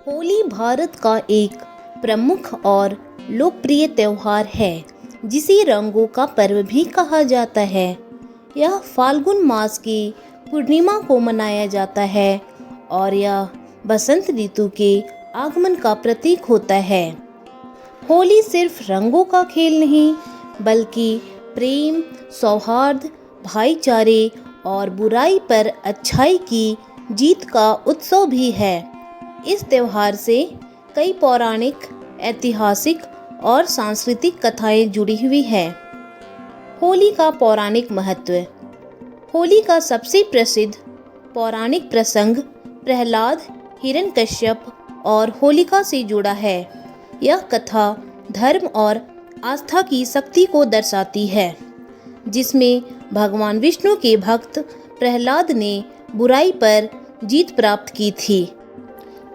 होली भारत का एक प्रमुख और लोकप्रिय त्योहार है जिसे रंगों का पर्व भी कहा जाता है। यह फाल्गुन मास की पूर्णिमा को मनाया जाता है और यह बसंत ऋतु के आगमन का प्रतीक होता है। होली सिर्फ रंगों का खेल नहीं बल्कि प्रेम, सौहार्द, भाईचारे और बुराई पर अच्छाई की जीत का उत्सव भी है। इस त्योहार से कई पौराणिक, ऐतिहासिक और सांस्कृतिक कथाएं जुड़ी हुई हैं। होली का पौराणिक महत्व। होली का सबसे प्रसिद्ध पौराणिक प्रसंग प्रहलाद, हिरण्यकश्यप और होलिका से जुड़ा है। यह कथा धर्म और आस्था की शक्ति को दर्शाती है, जिसमें भगवान विष्णु के भक्त प्रहलाद ने बुराई पर जीत प्राप्त की थी।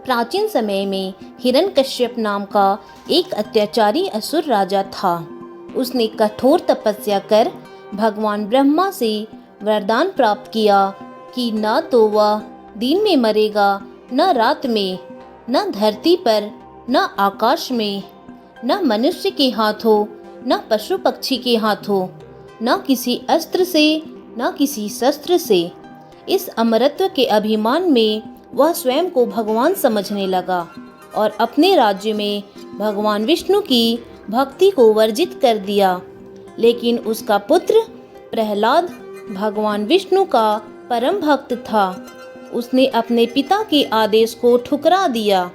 प्राचीन समय में हिरण्यकश्यप नाम का एक अत्याचारी असुर राजा था। उसने कठोर तपस्या कर भगवान ब्रह्मा से वरदान प्राप्त किया कि न तो वह दिन में मरेगा, न रात में, न धरती पर, न आकाश में, न मनुष्य के हाथों, न पशु पक्षी के हाथों, न किसी अस्त्र से, न किसी शस्त्र से। इस अमरत्व के अभिमान में वह स्वयं को भगवान समझने लगा और अपने राज्य में भगवान विष्णु की भक्ति को वर्जित कर दिया। लेकिन उसका पुत्र प्रहलाद भगवान विष्णु का परम भक्त था। उसने अपने पिता के आदेश को ठुकरा दिया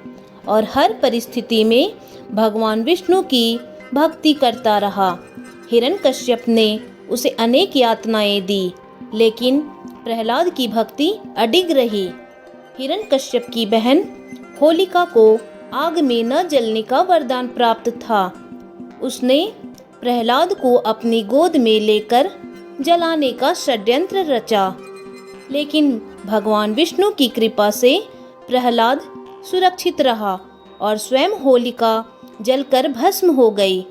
और हर परिस्थिति में भगवान विष्णु की भक्ति करता रहा। हिरण्यकश्यप ने उसे अनेक यातनाएं दी, लेकिन प्रहलाद की भक्ति अडिग रही। हिरण्यकश्यप की बहन होलिका को आग में न जलने का वरदान प्राप्त था। उसने प्रहलाद को अपनी गोद में लेकर जलाने का षड्यंत्र रचा, लेकिन भगवान विष्णु की कृपा से प्रहलाद सुरक्षित रहा और स्वयं होलिका जलकर भस्म हो गई।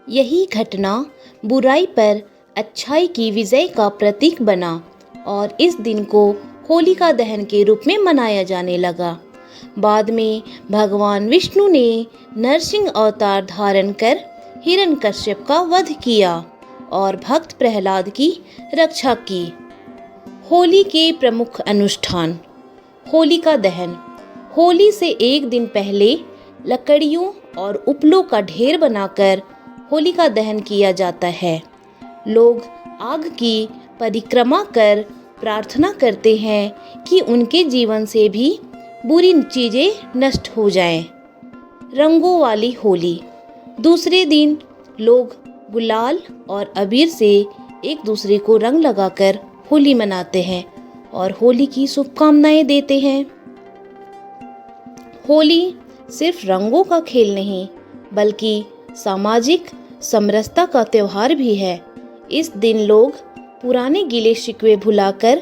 यही घटना बुराई पर अच्छाई की विजय का प्रतीक बना और इस दिन को होलिका दहन के रूप में मनाया जाने लगा। बाद में भगवान विष्णु ने नरसिंह अवतार धारण कर हिरण्यकश्यप का वध किया और भक्त प्रहलाद की रक्षा की। होली के प्रमुख अनुष्ठान। होलिका दहन। होली से एक दिन पहले लकड़ियों और उपलों का ढेर बनाकर होलिका दहन किया जाता है। लोग आग की परिक्रमा कर प्रार्थना करते हैं कि उनके जीवन से भी बुरी चीजें नष्ट हो जाएं। रंगों वाली होली। दूसरे दिन लोग गुलाल और अबीर से एक दूसरे को रंग लगाकर होली मनाते हैं और होली की शुभकामनाएं देते हैं। होली सिर्फ रंगों का खेल नहीं बल्कि सामाजिक समरसता का त्योहार भी है। इस दिन लोग पुराने गिले शिकवे भुलाकर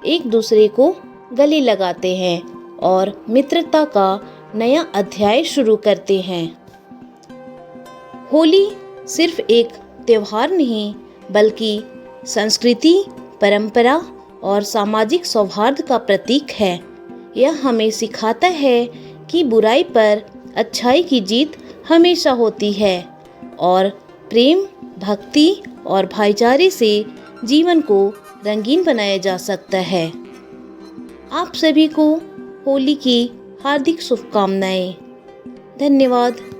एक दूसरे को गले लगाते हैं और मित्रता का नया अध्याय शुरू करते हैं। होली सिर्फ एक त्योहार नहीं बल्कि संस्कृति, परंपरा और सामाजिक सौहार्द का प्रतीक है। यह हमें सिखाता है कि बुराई पर अच्छाई की जीत हमेशा होती है और प्रेम, भक्ति और भाईचारे से जीवन को रंगीन बनाया जा सकता है। आप सभी को होली की हार्दिक शुभकामनाएं। धन्यवाद।